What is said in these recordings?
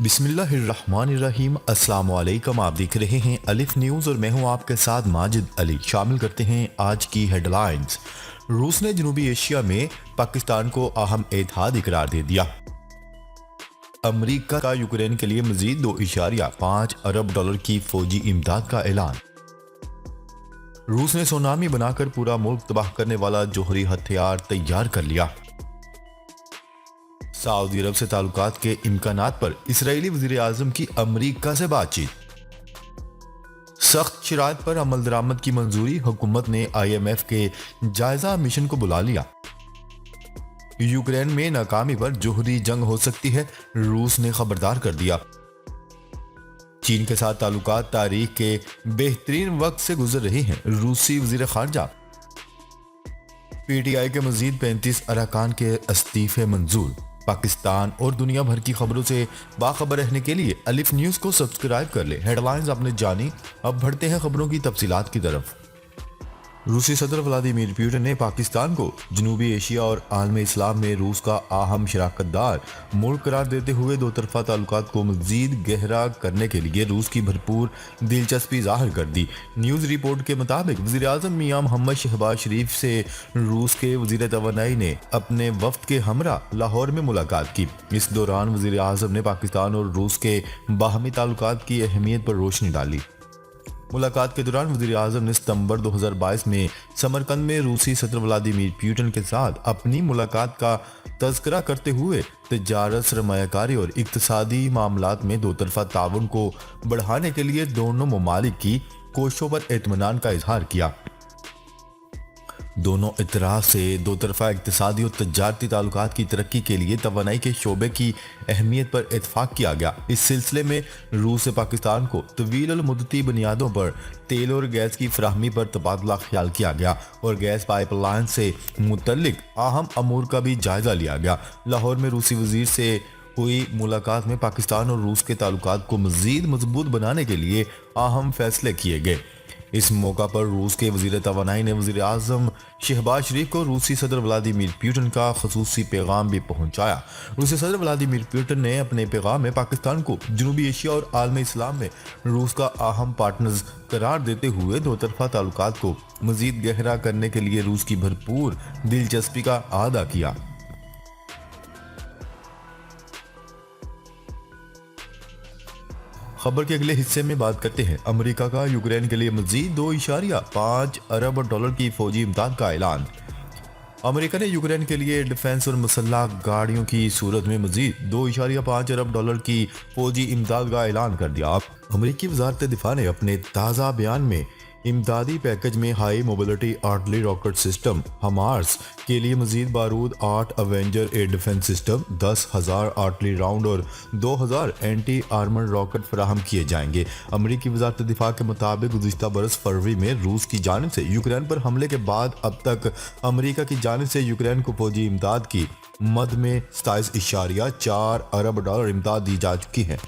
बिस्मिल्लाहिर्रहमानिर्रहीम। अस्सलाम वालेकुम। आप देख रहे हैं अलिफ न्यूज़ और मैं हूं आपके साथ माजिद अली। शामिल करते हैं आज की हेडलाइंस। रूस ने जनूबी एशिया में पाकिस्तान को अहम एतहादी करार दे दिया। अमेरिका का यूक्रेन के लिए मजीद $2.5 अरब की फौजी इमदाद का ऐलान। रूस ने सुनामी बनाकर पूरा मुल्क तबाह करने वाला जोहरी हथियार तैयार कर लिया। सऊदी अरब से ताल्लुकात के इम्कानात पर इजरायली वजीर आजम की अमेरिका से बातचीत। सख्त शराइत पर अमल दरामद की मंजूरी, हुकूमत ने IMF के जायजा मिशन को बुला लिया। यूक्रेन में नाकामी पर जोहरी जंग हो सकती है, रूस ने खबरदार कर दिया। चीन के साथ ताल्लुकात तारीख के बेहतरीन वक्त से गुजर रही हैं, रूसी वजीर खारजा। PTI के मजीद 35 अरकान के इस्तीफे मंजूर। पाकिस्तान और दुनिया भर की खबरों से बाखबर रहने के लिए अलिफ न्यूज़ को सब्सक्राइब कर ले। हेडलाइंस आपने जानी, अब बढ़ते हैं खबरों की तफसीलात की तरफ। रूसी सदर व्लादिमीर पुतिन ने पाकिस्तान को जनूबी एशिया और आलम इस्लाम में रूस का अहम शराकतदार मुल्क करार देते हुए दो तरफा ताल्लुकात को मजीद गहरा करने के लिए रूस की भरपूर दिलचस्पी जाहिर कर दी। न्यूज़ रिपोर्ट के मुताबिक वज़ीर आज़म मियां मोहम्मद शहबाज शरीफ से रूस के वज़ीर तवानाई ने अपने वफ्द के हमरा लाहौर में मुलाकात की। इस दौरान वज़ीर आज़म ने पाकिस्तान और रूस के बाहमी ताल्लुकात की अहमियत पर रोशनी डाली। मुलाकात के दौरान वज़ीर आज़म ने सितंबर 2022 में समरकंद में रूसी सदर व्लादिमीर पुतिन के साथ अपनी मुलाकात का तज़किरा करते हुए तिजारत, सरमायाकारी और इक्तिसादी मामलात में दो तरफा ताउन को बढ़ाने के लिए दोनों ममालिक की कोशिशों पर इत्मीनान का इजहार किया। दोनों इतराफ़ से दो तरफा इक्तिसादी और तजारती ताल्लुकात की तरक्की के लिए तवानाई के शोबे की अहमियत पर इतफाक़ किया गया। इस सिलसिले में रूस से पाकिस्तान को तवील मुद्दती बुनियादों पर तेल और गैस की फराहमी पर तबादला ख्याल किया गया और गैस पाइपलाइन से मुतल्लिक अहम अमूर का भी जायजा लिया गया। लाहौर में रूसी वजीर से हुई मुलाकात में पाकिस्तान और रूस के ताल्लुकात को मज़ीद मजबूत बनाने के लिए अहम फैसले किए गए। इस मौका पर रूस के वज़ीर तवानाई ने वज़ीर आज़म शहबाज शरीफ को रूसी सदर व्लादिमीर पुतिन का ख़ुसूसी पैगाम भी पहुंचाया। रूसी सदर व्लादिमीर पुतिन ने अपने पैगाम में पाकिस्तान को जनूबी एशिया और आलम इस्लाम में रूस का अहम पार्टनर्स करार देते हुए दो तरफा ताल्लुकात को मज़ीद गहरा करने के लिए रूस की भरपूर दिलचस्पी का अदा किया। खबर के अगले हिस्से में बात करते हैं। अमेरिका का यूक्रेन के लिए मजीद $2.5 अरब की फौजी इमदाद का ऐलान। अमेरिका ने यूक्रेन के लिए डिफेंस और मसल्ह गाड़ियों की सूरत में मजीद $2.5 अरब की फौजी इमदाद का ऐलान कर दिया। अमेरिकी वजारत दिफा ने अपने ताज़ा बयान में इमदादी पैकेज में high mobility artillery rocket system HIMARS के लिए मजीद बारूद, 8 Avenger air defence system, 10,000 artillery round और 2,000 एंटी आर्मर रॉकेट फराहम किए जाएंगे। अमेरिकी वजारत दिफा के मुताबिक गुज़िश्ता बरस फरवरी में रूस की जानिब से यूक्रेन पर हमले के बाद अब तक अमेरिका की जानिब से यूक्रेन को फौजी इमदाद की मद में $27.4 अरब इमदाद दी जा चुकी है।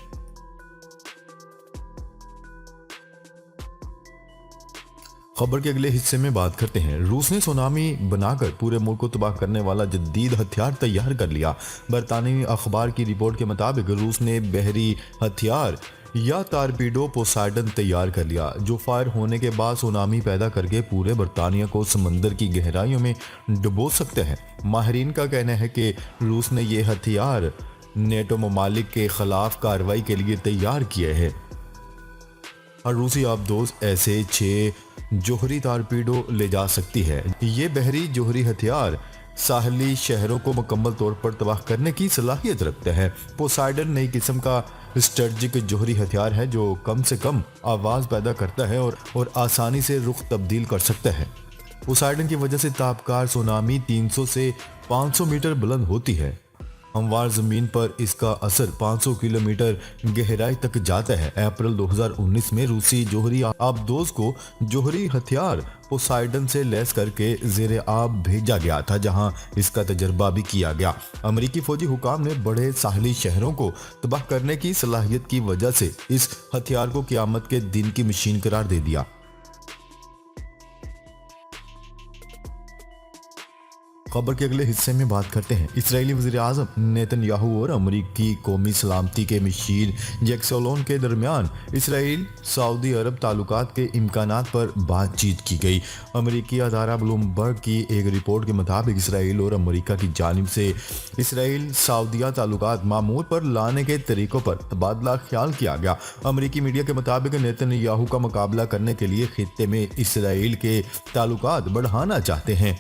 खबर के अगले हिस्से में बात करते हैं। रूस ने सुनामी बनाकर पूरे मुल्क को तबाह करने वाला जदीद हथियार तैयार कर लिया। बरतानवी अखबार की रिपोर्ट के मुताबिक रूस ने बहरी हथियार या टारपीडो पोसाइडन तैयार कर लिया, जो फायर होने के बाद सुनामी पैदा करके पूरे बरतानिया को समंदर की गहराइयों में डुबो सकते हैं। माहिरीन का कहना है कि रूस ने यह हथियार नेटो ममालिक के खिलाफ कार्रवाई के लिए तैयार किए हैं। और रूसी आबदोज ऐसे 6 जोहरी टारपीडो ले जा सकती है। ये बहरी जोहरी हथियार साहली शहरों को मुकम्मल तौर पर तबाह करने की सलाहियत रखते हैं। पोसाइडन नई किस्म का स्ट्रेटजिक जोहरी हथियार है जो कम से कम आवाज़ पैदा करता है और आसानी से रुख तब्दील कर सकता है। पोसाइडन की वजह से ताबकार सुनामी 300 से 500 मीटर बुलंद होती है। हमवार ज़मीन पर इसका असर 500 किलोमीटर गहराई तक जाता है। अप्रैल 2019 में रूसी जोहरी आबदोज को जोहरी हथियार पोसाइडन से लैस करके ज़ेरे आब भेजा गया था, जहां इसका तजर्बा भी किया गया। अमेरिकी फौजी हुकाम ने बड़े साहली शहरों को तबाह करने की सलाहियत की वजह से इस हथियार को क़यामत के दिन की मशीन करार दे दिया। खबर के अगले हिस्से में बात करते हैं इसराइली वज़ीर-ए-आज़म नेतन्याहू और अमरीकी कौमी सलामती के मशीर जैक सोलोन के दरमियान इसराइल सऊदी अरब ताल्लुकात के इम्कानात पर बातचीत की गई। अमरीकी अदारा ब्लूमबर्ग की एक रिपोर्ट के मुताबिक इसराइल और अमरीका की जानिब से इसराइल सऊदिया ताल्लुकात मामूल पर लाने के तरीकों पर तबादला ख्याल किया गया। अमरीकी मीडिया के मुताबिक नेतन्याहू का मुकाबला करने के लिए खित्ते में इसराइल के ताल्लुकात बढ़ाना चाहते हैं,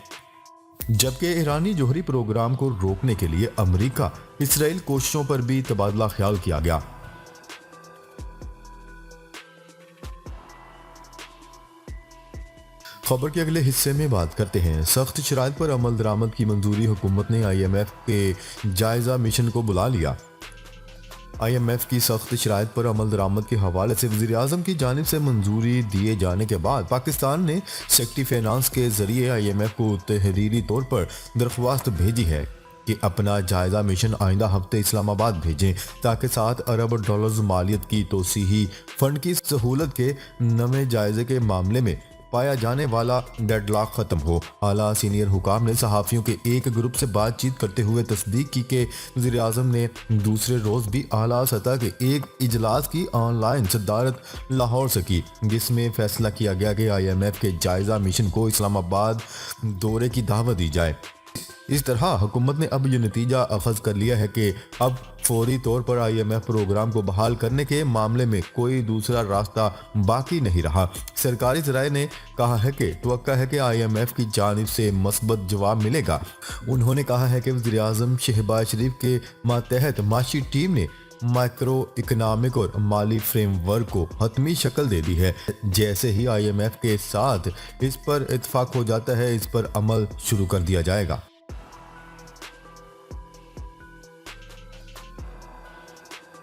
जबकि ईरानी जोहरी प्रोग्राम को रोकने के लिए अमेरिका इसराइल कोशिशों पर भी तबादला ख्याल किया गया। खबर के अगले हिस्से में बात करते हैं सख्त शराइत पर अमल दरामद की मंजूरी। हुकूमत ने IMF के जायजा मिशन को बुला लिया। IMF की सख्त शराइत पर अमल दरामद के हवाले से वज़ीर-ए-आज़म की जानिब से मंजूरी दिए जाने के बाद पाकिस्तान ने सेक्रेटरी फाइनेंस के जरिए IMF को तहरीरी तौर पर दरख्वास्त भेजी है कि अपना जायजा मिशन आइंदा हफ्ते इस्लामाबाद भेजें ताकि $7 अरब मालियत की तोसीही फंड की सहूलत के नवे जायजे के मामले में पाया जाने वाला डेडलॉक खत्म हो। आला सीनियर हुकाम ने सहाफ़ियों के एक ग्रुप से बातचीत करते हुए तस्दीक की कि वज़ीर-ए-आज़म ने दूसरे रोज़ भी आला सतह के एक इजलास की ऑनलाइन सदारत लाहौर से की, जिसमें फैसला किया गया कि IMF के जायजा मिशन को इस्लामाबाद दौरे की दावत दी जाए। इस तरह हुकूमत ने अब ये नतीजा अखज़ कर लिया है कि अब फौरी तौर पर IMF प्रोग्राम को बहाल करने के मामले में कोई दूसरा रास्ता बाकी नहीं रहा। सरकारी ज़राए ने कहा है कि तवक्का है कि IMF की जानिब से मस्बत जवाब मिलेगा। उन्होंने कहा है कि वज़ीर-ए-आज़म शहबाज शरीफ के मातहत माशी टीम ने माइक्रो इकनॉमिक और माली फ्रेमवर्क को हतमी शक्ल दे दी है। जैसे ही IMF के साथ इस पर इत्फाक हो जाता है, इस पर अमल शुरू कर दिया जाएगा।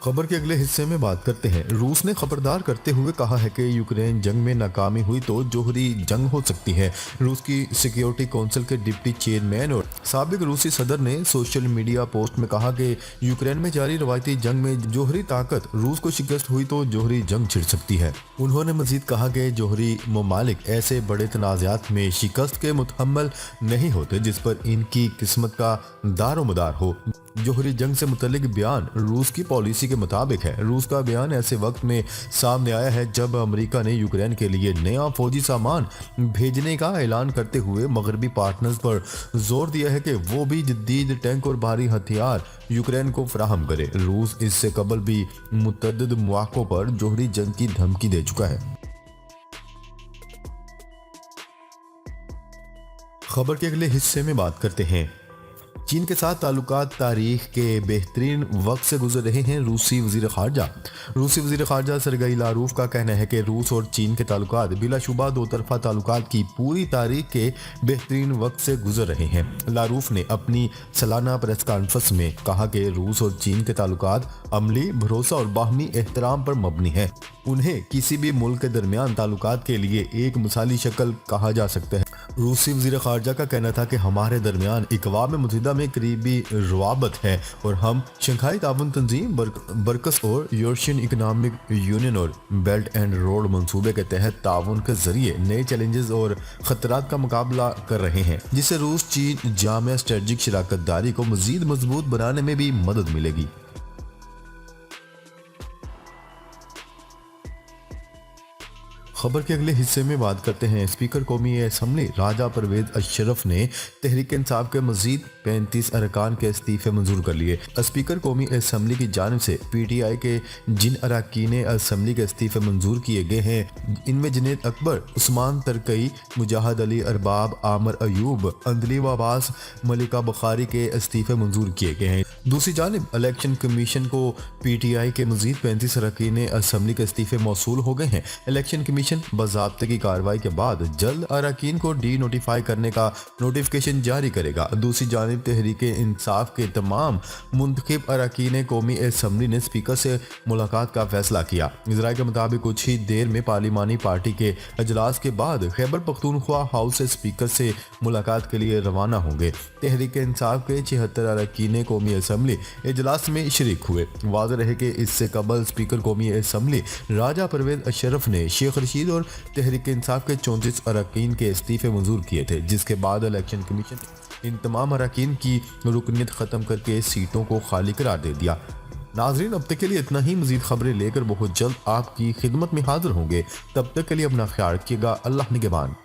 खबर के अगले हिस्से में बात करते हैं रूस ने खबरदार करते हुए कहा है कि यूक्रेन जंग में नाकामी हुई तो जोहरी जंग हो सकती है। रूस की सिक्योरिटी काउंसिल के डिप्टी चेयरमैन और साबिक रूसी सदर ने सोशल मीडिया पोस्ट में कहा कि यूक्रेन में जारी रवायती जंग में जोहरी ताकत रूस को शिकस्त हुई तो जोहरी जंग छिड़ सकती है। उन्होंने मजीद कहा कि जोहरी ममालिक ऐसे बड़े तनाज़ात में शिकस्त के मुतहम्मल नहीं होते जिस पर इनकी किस्मत का दारोमदार हो। जोहरी जंग से मुतल्लिक बयान रूस की पॉलिसी के मुताबिक है। रूस का बयान ऐसे वक्त में सामने आया है जब अमेरिका ने यूक्रेन के लिए नया फौजी सामान भेजने का ऐलान करते हुए मगरबी पार्टनर्स पर जोर दिया है कि वो भी जदीद टैंक और भारी हथियार यूक्रेन को फराहम करे। रूस इससे कबल भी मुतअद्दिद मौक़ों पर जोहरी जंग की धमकी दे चुका है। खबर के अगले हिस्से में बात करते हैं चीन के साथ ताल्लुकात तारीख के बेहतरीन वक्त से गुजर रहे हैं। रूसी वज़ीर ख़ारजा सरगई लारूफ का कहना है कि रूस और चीन के ताल्लुकात बिलाशुबा दो तरफ़ा ताल्लुकात की पूरी तारीख के बेहतरीन वक्त से गुजर रहे हैं। लारूफ ने अपनी सालाना प्रेस कॉन्फ्रेंस में कहा कि रूस और चीन के ताल्लुकात अमली भरोसा और बाहमी एहतराम पर मबनी है। उन्हें किसी भी मुल्क के दरमियान ताल्लुकात के लिए एक मिसाली शक्ल कहा जा सकता है। रूसी वज़ीर ख़ारजा का कहना था कि हमारे दरमियान अक़वाम मुत्तहिदा में करीबी रवाबत है और हम शंघाई ताउन तंजीम बरकस और यूरेशियन इकनॉमिक यूनियन और बेल्ट एंड रोड मंसूबे के तहत ताउन के जरिए नए चैलेंजेस और खतरात का मुकाबला कर रहे हैं, जिससे रूस चीन जामिया स्ट्रेटजिक शराकत दारी को मज़ीद मजबूत बनाने में भी मदद मिलेगी। खबर के अगले हिस्से में बात करते हैं स्पीकर कौमी असम्बली राजा परवेज अशरफ ने तहरीक इंसाफ के मजीद 35 अरकान के इस्तीफे मंजूर कर लिए। स्पीकर कौमी असम्बली की जानिब से PTI के जिन अरकान असम्बली के इस्तीफे मंजूर किए गए हैं, इनमें जुनैद अकबर, उस्मान तरकई, मुजाहिद अली अरबाब, आमर अयूब, अंदली अब्बास, मलिका बुखारी के इस्तीफे मंजूर किए गए हैं। दूसरी जानिब इलेक्शन कमीशन को PTI के मजीद 35 अरकान असम्बली के इस्तीफे मौसूल हो गए हैं। इलेक्शन कमीशन बाज़ाब्ते कार्रवाई के बाद जल्द अरकान को डी नोटिफाई करने का नोटिफिकेशन जारी करेगा। दूसरी जानिब तहरीक इंसाफ के तमाम मुंतखब अरकान कौमी असम्बली ने स्पीकर से मुलाकात का फैसला किया। इजराइल के मुताबिक कुछ ही देर में पार्लिमानी पार्टी के अजलास के बाद खैबर पख्तूनख्वा हाउस से स्पीकर से मुलाकात के लिए रवाना होंगे। तहरीक इंसाफ के 76 अरकान कौमी असम्बली इजलास में शरीक हुए। वाज़ेह रहे कि इससे कबल स्पीकर कौमी असम्बली राजा परवेज अशरफ ने शेख रशीद और तहरीक इंसाफ के 34 अरकान के इस्तीफे मंजूर किए थे, जिसके बाद इलेक्शन कमीशन इन तमाम अरकान की रुकनीत ख़त्म करके सीटों को खाली करार दे दिया। नाजरीन, अब तक के लिए इतना ही। मजीद खबरें लेकर बहुत जल्द आपकी खिदमत में हाजिर होंगे। तब तक के लिए अपना ख्याल रखिएगा। अल्लाह निगहबान।